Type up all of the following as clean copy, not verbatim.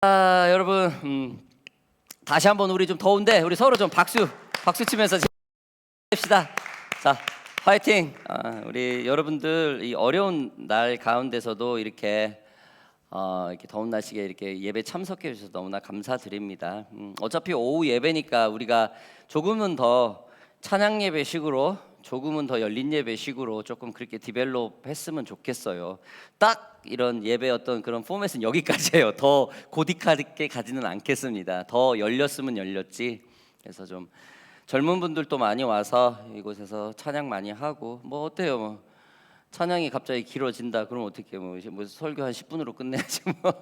여러분, 다시 한번 우리 좀 더운데 우리 서로 좀 박수 치면서 합시다. 자, 화이팅. 우리 여러분들 이 어려운 날 가운데서도 이렇게 더운 날씨에 이렇게 예배 참석해 주셔서 너무나 감사드립니다. 어차피 오후 예배니까 우리가 조금은 더 찬양 예배식으로, 조금은 더 열린 예배식으로 조금 그렇게 디벨롭 했으면 좋겠어요. 딱 이런 예배 어떤 그런 포맷은 여기까지예요. 더 고딕하게 가지는 않겠습니다. 더 열렸으면 열렸지. 그래서 좀 젊은 분들도 많이 와서 이곳에서 찬양 많이 하고, 뭐 어때요? 뭐 찬양이 갑자기 길어진다 그러면 어떻게 뭐 설교 한 10분으로 끝내야지 뭐.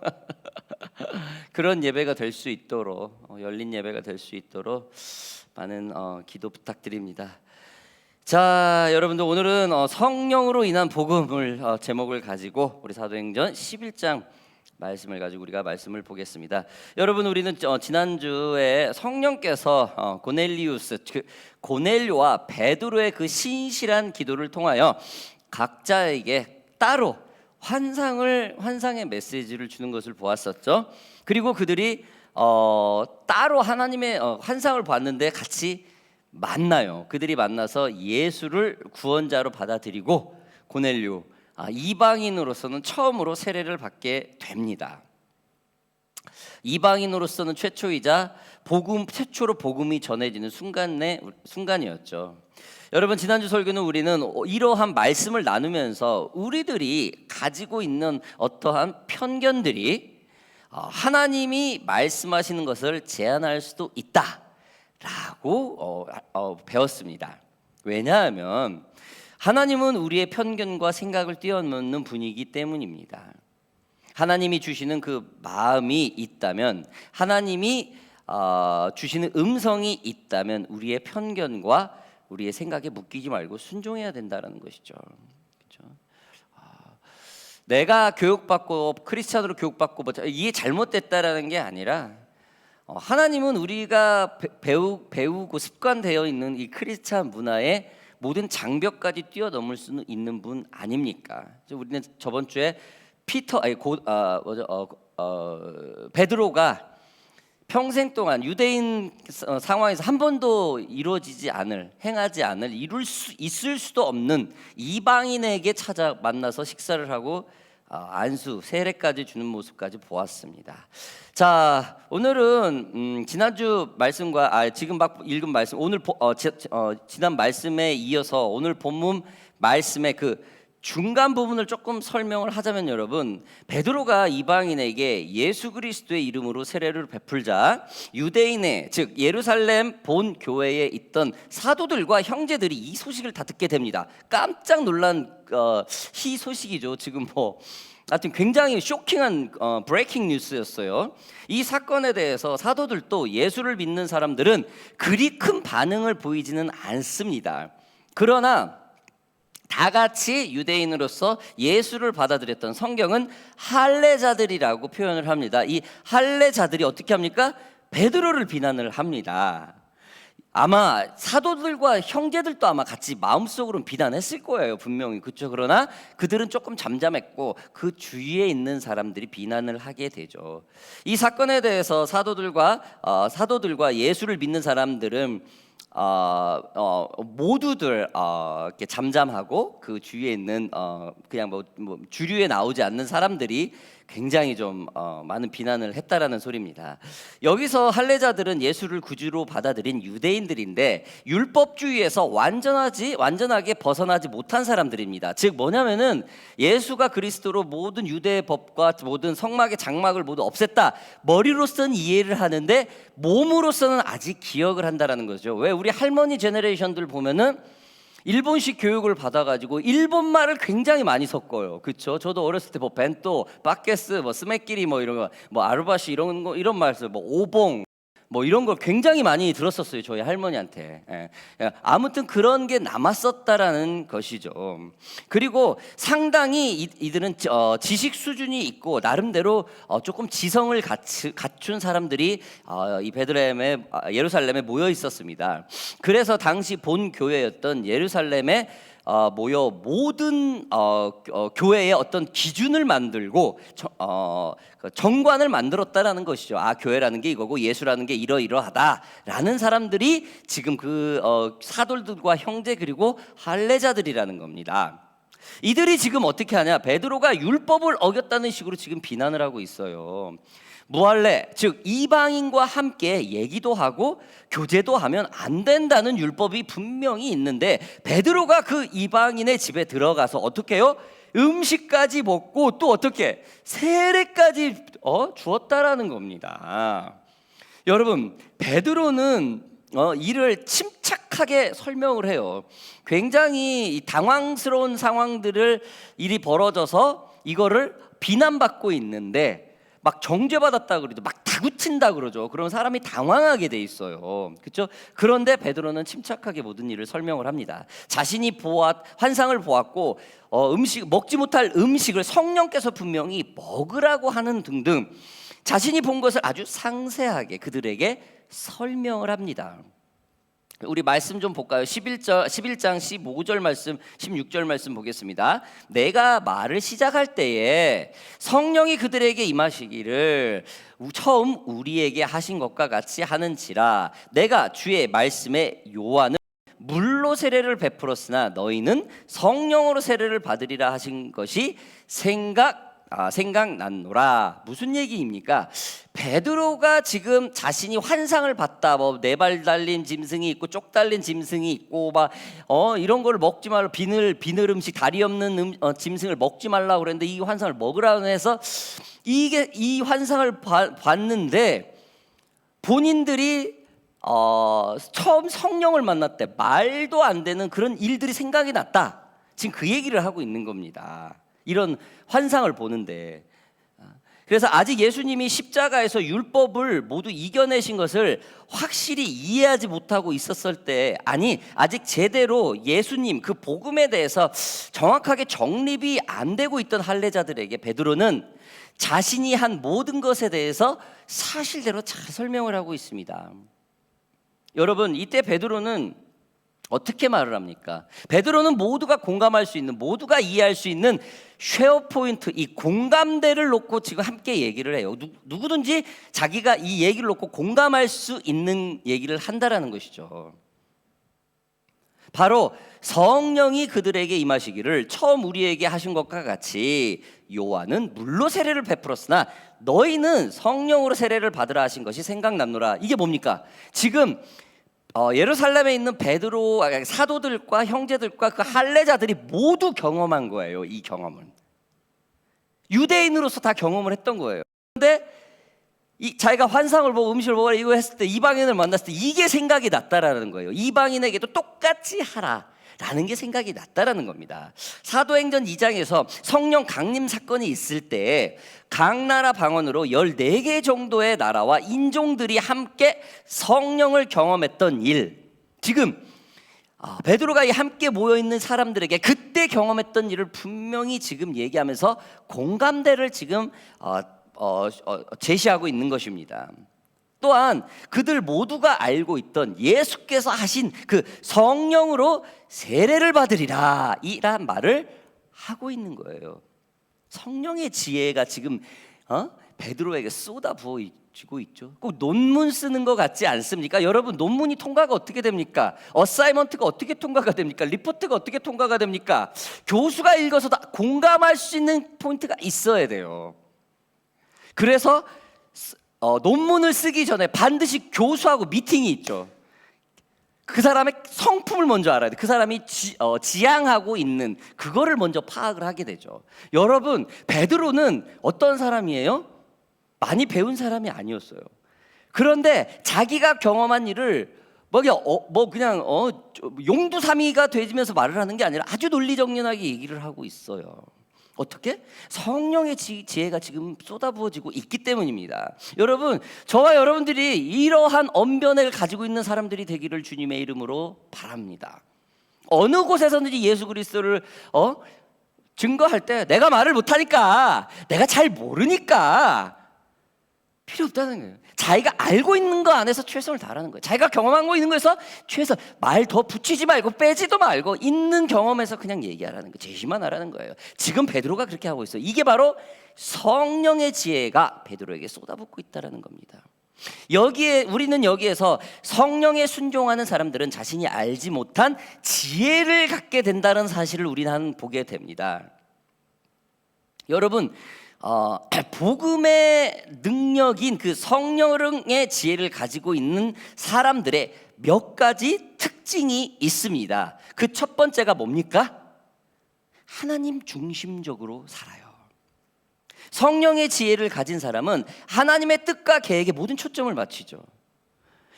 그런 예배가 될 수 있도록, 열린 예배가 될 수 있도록 많은 기도 부탁드립니다. 자, 여러분들 오늘은 성령으로 인한 복음을 제목을 가지고 우리 사도행전 11장 말씀을 가지고 우리가 말씀을 보겠습니다. 여러분, 우리는 지난주에 성령께서 고넬리우스, 고넬료와 베드로의 그 신실한 기도를 통하여 각자에게 따로 환상의 메시지를 주는 것을 보았었죠. 그리고 그들이 따로 하나님의 환상을 봤는데 같이 만나요. 그들이 만나서 예수를 구원자로 받아들이고 고넬료 이방인으로서는 처음으로 세례를 받게 됩니다. 이방인으로서는 최초이자 최초로 복음이 전해지는 순간이었죠. 여러분, 지난주 설교는 우리는 이러한 말씀을 나누면서 우리들이 가지고 있는 어떠한 편견들이 하나님이 말씀하시는 것을 제한할 수도 있다라고 배웠습니다. 왜냐하면 하나님은 우리의 편견과 생각을 뛰어넘는 분이기 때문입니다. 하나님이 주시는 그 마음이 있다면, 하나님이 주시는 음성이 있다면 우리의 편견과 우리의 생각에 묶이지 말고 순종해야 된다는 것이죠. 그렇죠? 내가 교육받고 크리스찬으로 교육받고 이게 잘못됐다라는 게 아니라 하나님은 우리가 배우고 습관되어 있는 이 크리스찬 문화의 모든 장벽까지 뛰어넘을 수 있는 분 아닙니까? 우리는 저번 주에 베드로가 평생 동안 유대인 상황에서 한 번도 행하지 않을, 있을 수도 없는 이방인에게 만나서 식사를 하고 세례까지 주는 모습까지 보았습니다. 자, 오늘은 지난주 말씀과 지금 막 읽은 말씀, 지난 말씀에 이어서 오늘 본문 말씀의 그 중간 부분을 조금 설명을 하자면, 여러분, 베드로가 이방인에게 예수 그리스도의 이름으로 세례를 베풀자 유대인의, 즉 예루살렘 본 교회에 있던 사도들과 형제들이 이 소식을 다 듣게 됩니다. 깜짝 놀란 희소식이죠. 지금 하여튼 굉장히 쇼킹한 브레이킹 뉴스였어요. 이 사건에 대해서 사도들도 예수를 믿는 사람들은 그리 큰 반응을 보이지는 않습니다. 그러나 다 같이 유대인으로서 예수를 받아들였던 성경은 할례자들이라고 표현을 합니다. 이 할례자들이 어떻게 합니까? 베드로를 비난을 합니다. 아마 사도들과 형제들도 아마 같이 마음속으로는 비난했을 거예요, 분명히. 그렇죠? 그러나 그들은 조금 잠잠했고 그 주위에 있는 사람들이 비난을 하게 되죠. 이 사건에 대해서 사도들과 예수를 믿는 사람들은 모두들 이렇게 잠잠하고 그 주위에 있는 그냥 주류에 나오지 않는 사람들이 굉장히 좀 많은 비난을 했다라는 소리입니다. 여기서 할례자들은 예수를 구주로 받아들인 유대인들인데 율법주의에서 완전하게 벗어나지 못한 사람들입니다. 즉 뭐냐면은 예수가 그리스도로 모든 유대의 법과 모든 성막의 장막을 모두 없앴다, 머리로서는 이해를 하는데 몸으로서는 아직 기억을 한다라는 거죠. 왜? 우리 할머니 제너레이션들 보면은 일본식 교육을 받아가지고 일본 말을 굉장히 많이 섞어요. 그렇죠? 저도 어렸을 때 벤또, 바케스, 스메끼리 이런 거, 아르바시 이런 말씀, 오봉 이런 걸 굉장히 많이 들었었어요, 저희 할머니한테. 아무튼 그런 게 남았었다라는 것이죠. 그리고 상당히 이들은 지식 수준이 있고 나름대로 조금 지성을 갖춘 사람들이 이 예루살렘에 모여 있었습니다. 그래서 당시 본 교회였던 예루살렘의 모여 모든 교회의 어떤 기준을 만들고 정관을 만들었다라는 것이죠. 아, 교회라는 게 이거고 예수라는 게 이러이러하다라는 사람들이 지금 그 사도들과 형제 그리고 할례자들이라는 겁니다. 이들이 지금 어떻게 하냐? 베드로가 율법을 어겼다는 식으로 지금 비난을 하고 있어요. 무할례, 즉 이방인과 함께 얘기도 하고 교제도 하면 안 된다는 율법이 분명히 있는데 베드로가 그 이방인의 집에 들어가서 어떻게 해요? 음식까지 먹고 또 어떻게 세례까지 주었다라는 겁니다. 여러분, 베드로는 이를 침착하게 설명을 해요. 굉장히 당황스러운 상황들을 일이 벌어져서 이거를 비난받고 있는데 막 정죄받았다 그러죠. 막 다구친다 그러죠. 그런 사람이 당황하게 돼 있어요. 그렇죠? 그런데 베드로는 침착하게 모든 일을 설명을 합니다. 자신이 환상을 보았고 먹지 못할 음식을 성령께서 분명히 먹으라고 하는 등등 자신이 본 것을 아주 상세하게 그들에게 설명을 합니다. 우리 말씀 좀 볼까요? 11장 15절 말씀 16절 말씀 보겠습니다. 내가 말을 시작할 때에 성령이 그들에게 임하시기를 처음 우리에게 하신 것과 같이 하는지라 내가 주의 말씀에 요한은 물로 세례를 베풀었으나 너희는 성령으로 세례를 받으리라 하신 것이 생각났노라. 무슨 얘기입니까? 베드로가 지금 자신이 환상을 봤다. 뭐 네 발 달린 짐승이 있고 쪽 달린 짐승이 있고 막 이런 걸 먹지 말라. 비늘 음식 다리 없는 짐승을 먹지 말라고 그랬는데 이 환상을 먹으라고 해서 이 환상을 봤는데 본인들이 처음 성령을 만났대. 말도 안 되는 그런 일들이 생각이 났다. 지금 그 얘기를 하고 있는 겁니다. 이런 환상을 보는데 그래서 아직 예수님이 십자가에서 율법을 모두 이겨내신 것을 확실히 이해하지 못하고 있었을 때 아직 제대로 예수님 그 복음에 대해서 정확하게 정립이 안 되고 있던 할례자들에게 베드로는 자신이 한 모든 것에 대해서 사실대로 잘 설명을 하고 있습니다. 여러분, 이때 베드로는 어떻게 말을 합니까? 베드로는 모두가 공감할 수 있는, 모두가 이해할 수 있는 쉐어 포인트, 이 공감대를 놓고 지금 함께 얘기를 해요. 누구든지 자기가 이 얘기를 놓고 공감할 수 있는 얘기를 한다라는 것이죠. 바로 성령이 그들에게 임하시기를 처음 우리에게 하신 것과 같이 요한은 물로 세례를 베풀었으나 너희는 성령으로 세례를 받으라 하신 것이 생각났노라. 이게 뭡니까? 지금 예루살렘에 있는 베드로 사도들과 형제들과 그 할례자들이 모두 경험한 거예요. 이 경험은 유대인으로서 다 경험을 했던 거예요. 그런데 자기가 환상을 보고 음식을 먹으라 이거 했을 때 이방인을 만났을 때 이게 생각이 났다라는 거예요. 이방인에게도 똑같이 하라라는 게 생각이 났다라는 겁니다. 사도행전 2장에서 성령 강림 사건이 있을 때 각 나라 방언으로 14개 정도의 나라와 인종들이 함께 성령을 경험했던 일, 지금 베드로가 함께 모여있는 사람들에게 그때 경험했던 일을 분명히 지금 얘기하면서 공감대를 지금 제시하고 있는 것입니다. 또한 그들 모두가 알고 있던 예수께서 하신 그 성령으로 세례를 받으리라 이란 말을 하고 있는 거예요. 성령의 지혜가 지금 베드로에게 쏟아부어지고 있죠. 꼭 논문 쓰는 것 같지 않습니까? 여러분, 논문이 통과가 어떻게 됩니까? 어사이먼트가 어떻게 통과가 됩니까? 리포트가 어떻게 통과가 됩니까? 교수가 읽어서 다 공감할 수 있는 포인트가 있어야 돼요. 그래서 논문을 쓰기 전에 반드시 교수하고 미팅이 있죠. 그 사람의 성품을 먼저 알아야 돼. 그 사람이 지향하고 있는 그거를 먼저 파악을 하게 되죠. 여러분, 베드로는 어떤 사람이에요? 많이 배운 사람이 아니었어요. 그런데 자기가 경험한 일을 그냥 용두사미가 되면서 말을 하는 게 아니라 아주 논리정연하게 얘기를 하고 있어요. 어떻게? 성령의 지혜가 지금 쏟아부어지고 있기 때문입니다. 여러분, 저와 여러분들이 이러한 언변을 가지고 있는 사람들이 되기를 주님의 이름으로 바랍니다. 어느 곳에서든지 예수 그리스도를 증거할 때 내가 말을 못하니까, 내가 잘 모르니까 필요 없다는 거예요. 자기가 알고 있는 거 안에서 최선을 다하는 거예요. 자기가 경험한 거 있는 거에서 최선, 말 더 붙이지 말고 빼지도 말고 있는 경험에서 그냥 얘기하라는 거예요. 제시만 하라는 거예요. 지금 베드로가 그렇게 하고 있어요. 이게 바로 성령의 지혜가 베드로에게 쏟아붓고 있다는 겁니다. 우리는 여기에서 성령에 순종하는 사람들은 자신이 알지 못한 지혜를 갖게 된다는 사실을 우리는 보게 됩니다. 여러분, 복음의 능력인 그 성령의 지혜를 가지고 있는 사람들의 몇 가지 특징이 있습니다. 그 첫 번째가 뭡니까? 하나님 중심적으로 살아요. 성령의 지혜를 가진 사람은 하나님의 뜻과 계획에 모든 초점을 맞추죠.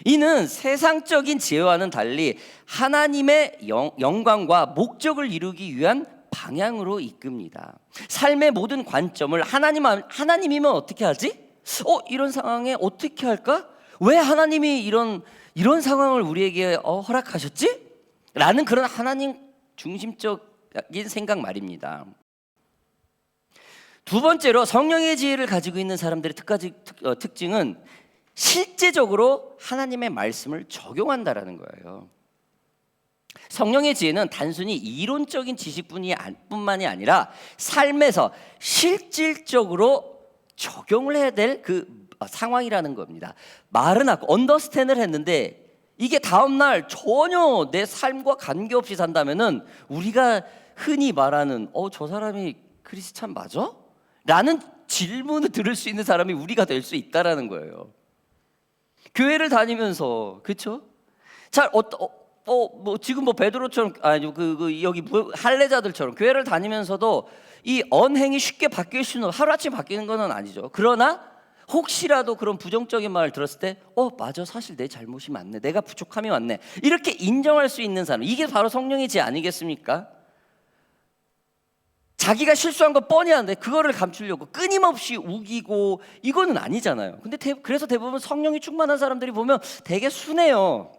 이는 세상적인 지혜와는 달리 하나님의 영광과 목적을 이루기 위한 방향으로 이끕니다. 삶의 모든 관점을 하나님이면 어떻게 하지? 이런 상황에 어떻게 할까? 왜 하나님이 이런 상황을 우리에게 허락하셨지? 라는 그런 하나님 중심적인 생각 말입니다. 두 번째로 성령의 지혜를 가지고 있는 사람들의 특징은 실제적으로 하나님의 말씀을 적용한다라는 거예요. 성령의 지혜는 단순히 이론적인 지식뿐만이 아니라 삶에서 실질적으로 적용을 해야 될 그 상황이라는 겁니다. 말은 하고 언더스탠을 했는데 이게 다음날 전혀 내 삶과 관계없이 산다면은 우리가 흔히 말하는 저 사람이 크리스찬 맞아? 라는 질문을 들을 수 있는 사람이 우리가 될 수 있다라는 거예요. 교회를 다니면서 그렇죠? 지금 베드로처럼 여기 할례자들처럼 교회를 다니면서도 이 언행이 쉽게 바뀔 수는 하루아침에 바뀌는 건 아니죠. 그러나 혹시라도 그런 부정적인 말을 들었을 때 맞아, 사실 내 잘못이 맞네, 내가 부족함이 맞네, 이렇게 인정할 수 있는 사람, 이게 바로 성령의 지혜 아니겠습니까? 자기가 실수한 거 뻔히 아는데 그거를 감추려고 끊임없이 우기고 이거는 아니잖아요. 근데 그래서 대부분 성령이 충만한 사람들이 보면 되게 순해요.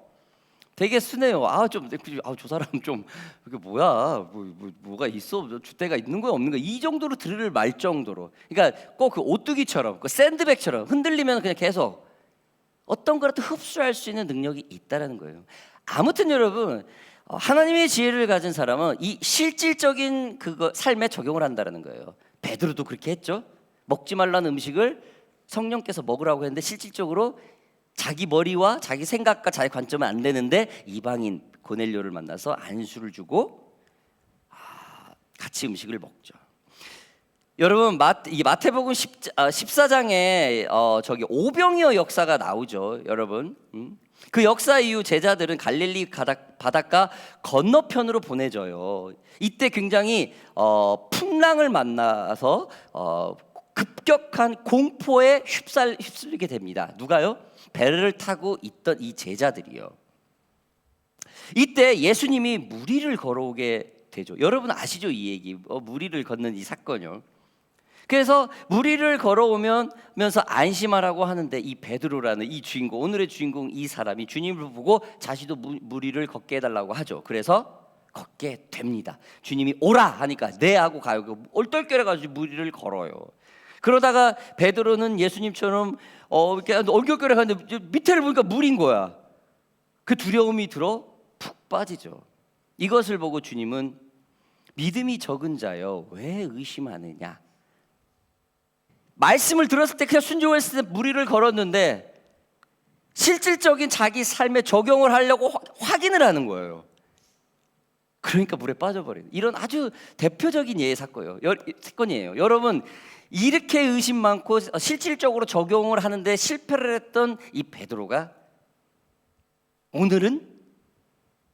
되게 순해요. 저 사람 좀 이게 뭐야? 뭐가 있어? 줏대가 있는 거야, 없는 거야? 이 정도로 들을 말 정도로. 그러니까 꼭 그 오뚜기처럼, 그 샌드백처럼 흔들리면 그냥 계속 어떤 거라도 흡수할 수 있는 능력이 있다라는 거예요. 아무튼 여러분, 하나님의 지혜를 가진 사람은 이 실질적인 삶에 적용을 한다라는 거예요. 베드로도 그렇게 했죠. 먹지 말라는 음식을 성령께서 먹으라고 했는데 실질적으로 자기 머리와 자기 생각과 자기 관점은 안 되는데 이방인 고넬료를 만나서 안수를 주고 같이 음식을 먹죠. 여러분, 이 마태복음 14장에 저기 오병이어 역사가 나오죠. 여러분, 그 역사 이후 제자들은 갈릴리 바닷가 건너편으로 보내져요. 이때 굉장히 풍랑을 만나서 급격한 공포에 휩쓸리게 됩니다. 누가요? 배를 타고 있던 이 제자들이요. 이때 예수님이 무리를 걸어오게 되죠. 여러분 아시죠? 이 얘기, 무리를 걷는 이 사건이요. 그래서 무리를 걸어오면서 안심하라고 하는데 이 베드로라는 이 주인공, 오늘의 주인공 이 사람이 주님을 보고 자신도 무리를 걷게 해달라고 하죠. 그래서 걷게 됩니다. 주님이 오라 하니까 네 하고 가요. 얼떨결해가지고 무리를 걸어요. 그러다가 베드로는 예수님처럼 이렇게 얼떨결에 가는데 밑에를 보니까 물인 거야. 그 두려움이 들어 푹 빠지죠. 이것을 보고 주님은 믿음이 적은 자여 왜 의심하느냐. 말씀을 들었을 때 그냥 순종했을 때 무리를 걸었는데 실질적인 자기 삶에 적용을 하려고 확인을 하는 거예요. 그러니까 물에 빠져버리는 이런 아주 대표적인 예의 사건이에요. 여러분, 이렇게 의심 많고 실질적으로 적용을 하는데 실패를 했던 이 베드로가 오늘은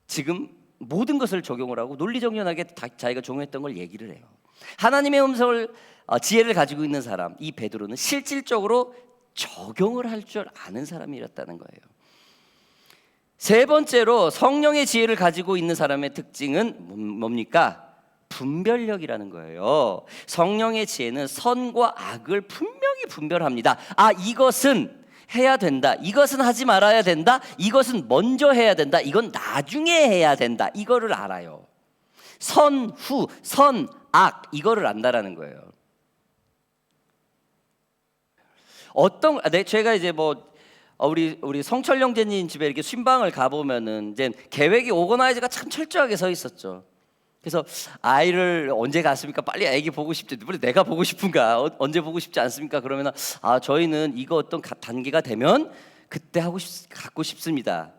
지금 모든 것을 적용을 하고 논리정연하게 자기가 적용했던 걸 얘기를 해요. 하나님의 음성을 지혜를 가지고 있는 사람, 이 베드로는 실질적으로 적용을 할 줄 아는 사람이었다는 거예요. 세 번째로 성령의 지혜를 가지고 있는 사람의 특징은 뭡니까? 분별력이라는 거예요. 성령의 지혜는 선과 악을 분명히 분별합니다. 이것은 해야 된다, 이것은 하지 말아야 된다, 이것은 먼저 해야 된다, 이건 나중에 해야 된다, 이거를 알아요. 선, 후, 선, 악, 이거를 안다라는 거예요. 제가 이제 우리 성철 형제님 집에 이렇게 신방을 가 보면은 이제 계획이 오거나이즈가 참 철저하게 서 있었죠. 그래서 아이를 언제 갔습니까? 빨리 아기 보고 싶지. 왜 내가 보고 싶은가? 언제 보고 싶지 않습니까? 그러면은 저희는 이거 어떤 단계가 되면 그때 갖고 싶습니다.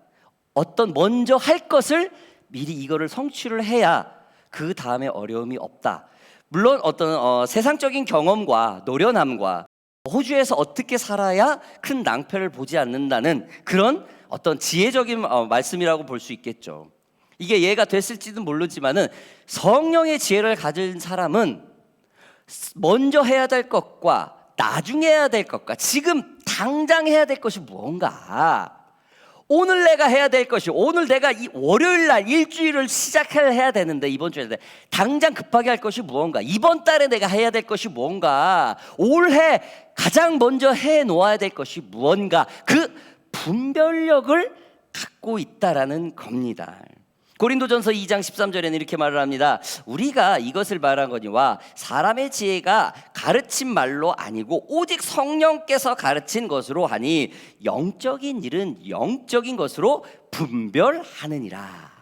어떤 먼저 할 것을 미리 이거를 성취를 해야 그 다음에 어려움이 없다. 물론 어떤 세상적인 경험과 노련함과 호주에서 어떻게 살아야 큰 낭패를 보지 않는다는 그런 어떤 지혜적인 말씀이라고 볼 수 있겠죠. 이게 이해가 됐을지는 모르지만은 성령의 지혜를 가진 사람은 먼저 해야 될 것과 나중에 해야 될 것과 지금 당장 해야 될 것이 무언가, 오늘 내가 해야 될 것이, 오늘 내가 이 월요일 날 일주일을 해야 되는데, 이번 주에 당장 급하게 할 것이 무언가, 이번 달에 내가 해야 될 것이 무언가, 올해 가장 먼저 해 놓아야 될 것이 무언가, 그 분별력을 갖고 있다라는 겁니다. 고린도전서 2장 13절에는 이렇게 말을 합니다. 우리가 이것을 말한 거니와 사람의 지혜가 가르친 말로 아니고 오직 성령께서 가르친 것으로 하니 영적인 일은 영적인 것으로 분별하느니라.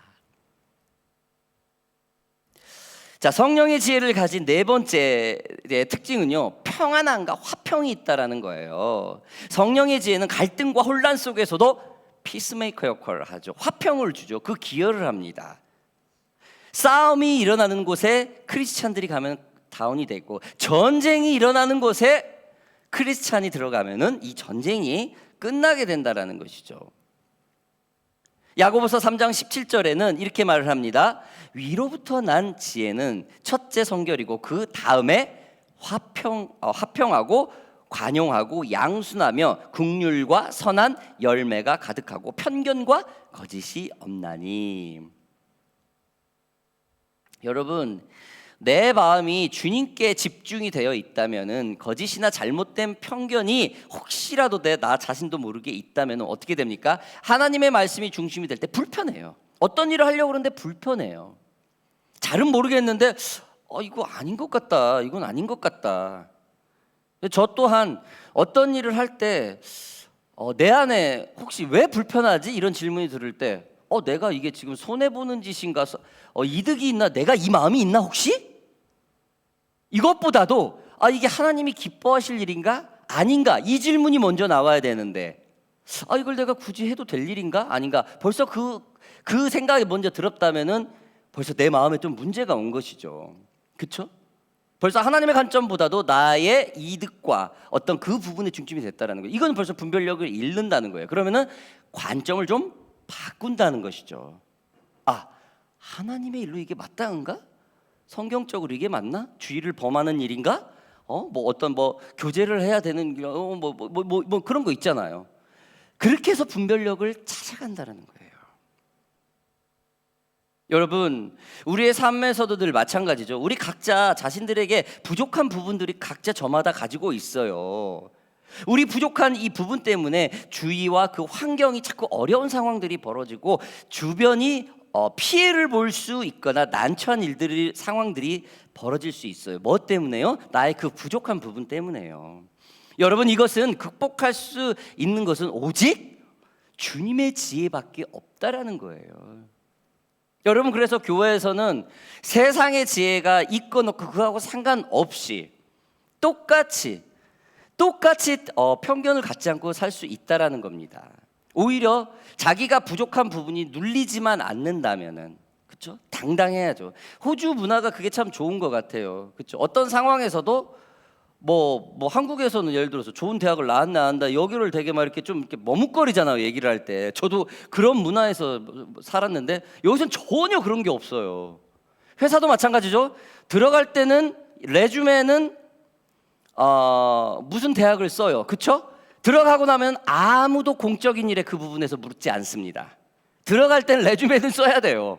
자, 성령의 지혜를 가진 네 번째 특징은요, 평안함과 화평이 있다라는 거예요. 성령의 지혜는 갈등과 혼란 속에서도 피스메이커 역할을 하죠. 화평을 주죠. 그 기여를 합니다. 싸움이 일어나는 곳에 크리스찬들이 가면 다운이 되고, 전쟁이 일어나는 곳에 크리스찬이 들어가면은 이 전쟁이 끝나게 된다라는 것이죠. 야고보서 3장 17절에는 이렇게 말을 합니다. 위로부터 난 지혜는 첫째 성결이고 그 다음에 화평하고 관용하고 양순하며 긍휼과 선한 열매가 가득하고 편견과 거짓이 없나니. 여러분, 내 마음이 주님께 집중이 되어 있다면은 거짓이나 잘못된 편견이 혹시라도 나 자신도 모르게 있다면 어떻게 됩니까? 하나님의 말씀이 중심이 될 때 불편해요. 어떤 일을 하려고 그러는데 불편해요. 잘은 모르겠는데 이거 아닌 것 같다. 이건 아닌 것 같다. 저 또한 어떤 일을 할 때 내 안에 혹시 왜 불편하지? 이런 질문이 들을 때 내가 이게 지금 손해보는 짓인가, 이득이 있나, 내가 이 마음이 있나 혹시? 이것보다도 이게 하나님이 기뻐하실 일인가 아닌가, 이 질문이 먼저 나와야 되는데 이걸 내가 굳이 해도 될 일인가 아닌가, 벌써 그 생각이 먼저 들었다면은 벌써 내 마음에 좀 문제가 온 것이죠. 그렇죠? 벌써 하나님의 관점보다도 나의 이득과 어떤 그 부분에 중심이 됐다는 거예요. 이건 벌써 분별력을 잃는다는 거예요. 그러면은 관점을 좀 바꾼다는 것이죠. 하나님의 일로 이게 마땅한가? 성경적으로 이게 맞나? 주의를 범하는 일인가? 어떤 교제를 해야 되는 그런 거 있잖아요. 그렇게 해서 분별력을 찾아간다는 거예요. 여러분, 우리의 삶에서도 늘 마찬가지죠. 우리 각자 자신들에게 부족한 부분들이 각자 저마다 가지고 있어요. 우리 부족한 이 부분 때문에 주위와 그 환경이 자꾸 어려운 상황들이 벌어지고 주변이 피해를 볼 수 있거나 난처한 상황들이 벌어질 수 있어요. 뭐 때문에요? 나의 그 부족한 부분 때문에요. 여러분, 이것은 극복할 수 있는 것은 오직 주님의 지혜밖에 없다라는 거예요. 여러분, 그래서 교회에서는 세상의 지혜가 있건 없고 그거하고 상관없이 똑같이 편견을 갖지 않고 살 수 있다라는 겁니다. 오히려 자기가 부족한 부분이 눌리지만 않는다면은, 그렇죠? 당당해야죠. 호주 문화가 그게 참 좋은 것 같아요. 그렇죠? 어떤 상황에서도 한국에서는 예를 들어서 좋은 대학을 나왔다 여기를 되게 막 이렇게 좀 이렇게 머뭇거리잖아요. 얘기를 할 때. 저도 그런 문화에서 살았는데 여기서는 전혀 그런 게 없어요. 회사도 마찬가지죠. 들어갈 때는 레주메는 무슨 대학을 써요. 그렇죠? 들어가고 나면 아무도 공적인 일에 그 부분에서 묻지 않습니다. 들어갈 때는 레주메는 써야 돼요.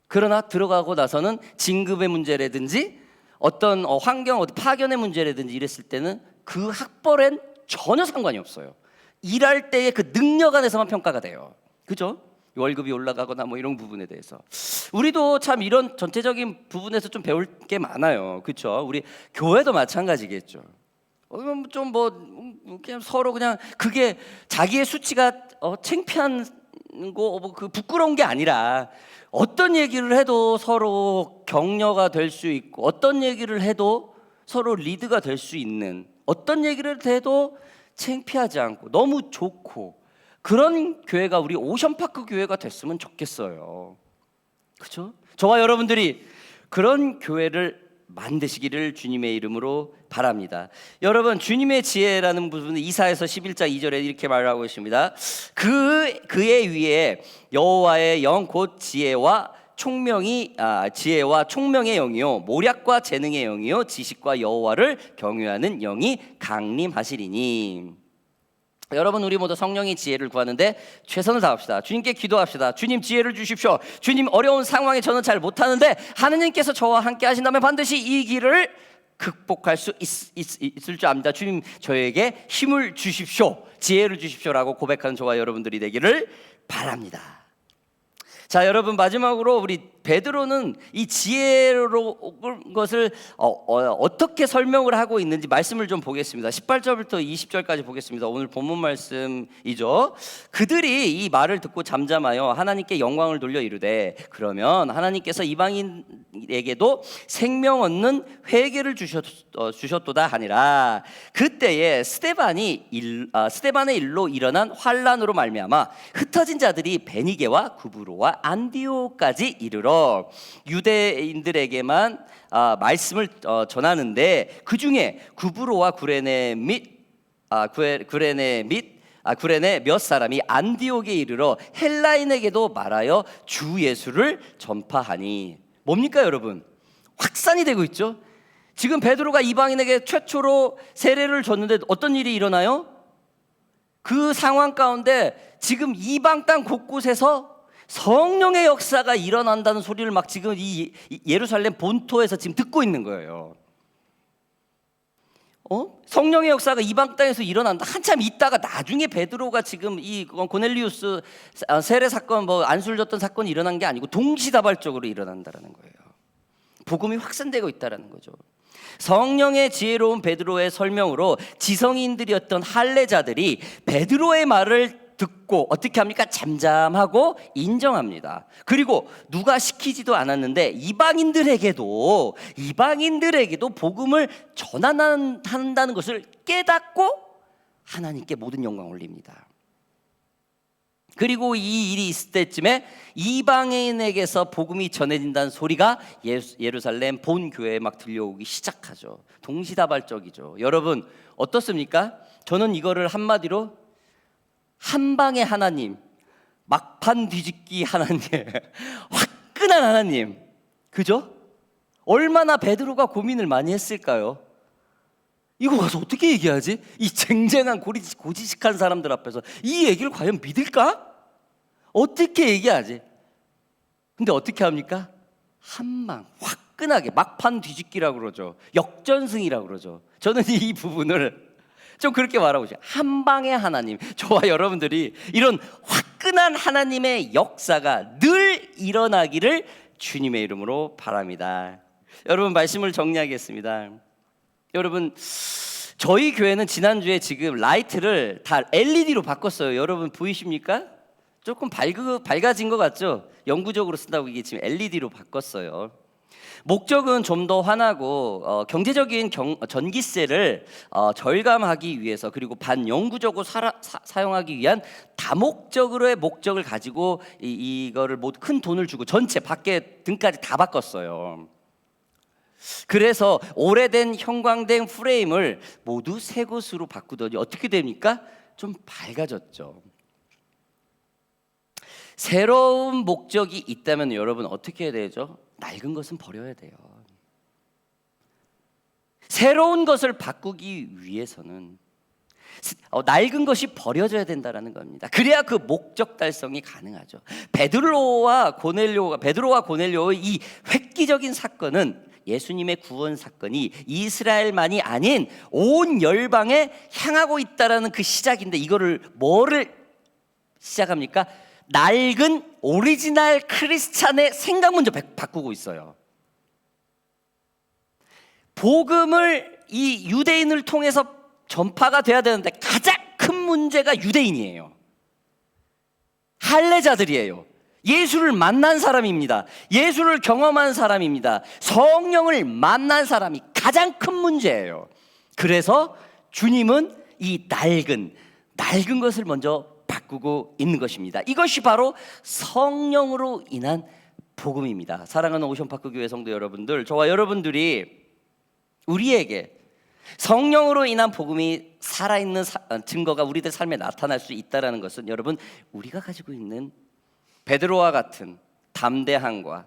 그러나 들어가고 나서는 진급의 문제라든지 어떤 환경, 파견의 문제라든지 이랬을 때는 그 학벌엔 전혀 상관이 없어요. 일할 때의 그 능력 안에서만 평가가 돼요. 그죠? 월급이 올라가거나 이런 부분에 대해서 우리도 참 이런 전체적인 부분에서 좀 배울 게 많아요. 그렇죠? 우리 교회도 마찬가지겠죠. 좀 그냥 서로 그냥 그게 자기의 수치가 창피한 거 그 부끄러운 게 아니라 어떤 얘기를 해도 서로 격려가 될 수 있고 어떤 얘기를 해도 서로 리드가 될 수 있는 어떤 얘기를 해도 창피하지 않고 너무 좋고 그런 교회가 우리 오션파크 교회가 됐으면 좋겠어요. 그렇죠? 저와 여러분들이 그런 교회를 만드시기를 주님의 이름으로 바랍니다. 여러분, 주님의 지혜라는 부분은 이사야서 11장 2절에 이렇게 말하고 있습니다. 그의 위에 여호와의 영 곧 지혜와 총명의 영이요 모략과 재능의 영이요 지식과 여호와를 경외하는 영이 강림하시리니. 여러분, 우리 모두 성령의 지혜를 구하는데 최선을 다합시다. 주님께 기도합시다. 주님, 지혜를 주십시오. 주님, 어려운 상황에 저는 잘 못하는데 하느님께서 저와 함께 하신다면 반드시 이 길을 극복할 수 있을 줄 압니다. 주님, 저에게 힘을 주십시오, 지혜를 주십시오라고 고백하는 저와 여러분들이 되기를 바랍니다. 자, 여러분, 마지막으로 우리 베드로는 이 지혜로 것을 어떻게 설명을 하고 있는지 말씀을 좀 보겠습니다. 18절부터 20절까지 보겠습니다. 오늘 본문 말씀이죠. 그들이 이 말을 듣고 잠잠하여 하나님께 영광을 돌려 이르되 그러면 하나님께서 이방인에게도 생명 얻는 회개를 주셨도다 하니라. 그때에 스데반의 일로 일어난 환란으로 말미암아 흩어진 자들이 베니게와 구브로와 안디오까지 이르러 유대인들에게만 말씀을 전하는데 그 중에 구브로와 구레네 몇 사람이 안디옥에 이르러 헬라인에게도 말하여 주 예수를 전파하니. 뭡니까 여러분? 확산이 되고 있죠. 지금 베드로가 이방인에게 최초로 세례를 줬는데 어떤 일이 일어나요? 그 상황 가운데 지금 이방 땅 곳곳에서 성령의 역사가 일어난다는 소리를 막 지금 이 예루살렘 본토에서 지금 듣고 있는 거예요. 성령의 역사가 이방 땅에서 일어난다. 한참 있다가 나중에 베드로가 지금 이 고넬리우스 세례 사건, 안수를 줬던 사건이 일어난 게 아니고 동시다발적으로 일어난다는 거예요. 복음이 확산되고 있다는 거죠. 성령의 지혜로운 베드로의 설명으로 지성인들이었던 할례자들이 베드로의 말을 듣고 어떻게 합니까? 잠잠하고 인정합니다. 그리고 누가 시키지도 않았는데 이방인들에게도 복음을 전한다는 것을 깨닫고 하나님께 모든 영광을 올립니다. 그리고 이 일이 있을 때쯤에 이방인에게서 복음이 전해진다는 소리가 예루살렘 본 교회에 막 들려오기 시작하죠. 동시다발적이죠. 여러분, 어떻습니까? 저는 이거를 한마디로 한방의 하나님, 막판 뒤집기 하나님, 화끈한 하나님, 그죠? 얼마나 베드로가 고민을 많이 했을까요? 이거 가서 어떻게 얘기하지? 이 쟁쟁한 고지식한 사람들 앞에서 이 얘기를 과연 믿을까? 어떻게 얘기하지? 근데 어떻게 합니까? 한방, 화끈하게 막판 뒤집기라고 그러죠. 역전승이라고 그러죠. 저는 이 부분을 좀 그렇게 말하고 싶어요. 한방의 하나님, 저와 여러분들이 이런 화끈한 하나님의 역사가 늘 일어나기를 주님의 이름으로 바랍니다. 여러분, 말씀을 정리하겠습니다. 여러분, 저희 교회는 지난주에 지금 라이트를 다 LED로 바꿨어요. 여러분 보이십니까? 조금 밝아진 것 같죠? 영구적으로 쓴다고 이게 지금 LED로 바꿨어요. 목적은 좀 더 환하고 경제적인 전기세를 절감하기 위해서, 그리고 반영구적으로 사용하기 위한 다목적으로의 목적을 가지고 이거를 모두 큰 돈을 주고 전체 밖에 등까지 다 바꿨어요. 그래서 오래된 형광등 프레임을 모두 새 것으로 바꾸더니 어떻게 됩니까? 좀 밝아졌죠. 새로운 목적이 있다면 여러분 어떻게 해야 되죠? 낡은 것은 버려야 돼요. 새로운 것을 바꾸기 위해서는 낡은 것이 버려져야 된다는 겁니다. 그래야 그 목적 달성이 가능하죠. 베드로와 고넬료의 이 획기적인 사건은, 예수님의 구원 사건이 이스라엘만이 아닌 온 열방에 향하고 있다라는 그 시작인데, 이거를 뭐를 시작합니까? 낡은 오리지널 크리스찬의 생각 먼저 바꾸고 있어요. 복음을 이 유대인을 통해서 전파가 돼야 되는데 가장 큰 문제가 유대인이에요. 할례자들이에요. 예수를 만난 사람입니다. 예수를 경험한 사람입니다. 성령을 만난 사람이 가장 큰 문제예요. 그래서 주님은 이 낡은 것을 먼저 바꾸고 있는 것입니다. 이것이 바로 성령으로 인한 복음입니다. 사랑하는 오션파크 교회 성도 여러분들, 저와 여러분들이 우리에게 성령으로 인한 복음이 살아있는 증거가 우리들 삶에 나타날 수 있다는 것은 여러분, 우리가 가지고 있는 베드로와 같은 담대함과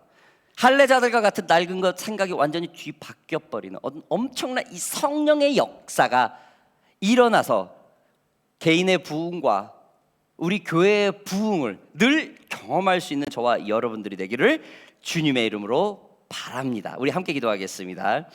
할례자들과 같은 낡은 것 생각이 완전히 뒤바뀌어버리는 엄청난 이 성령의 역사가 일어나서 개인의 부흥과 우리 교회의 부흥을 늘 경험할 수 있는 저와 여러분들이 되기를 주님의 이름으로 바랍니다. 우리 함께 기도하겠습니다.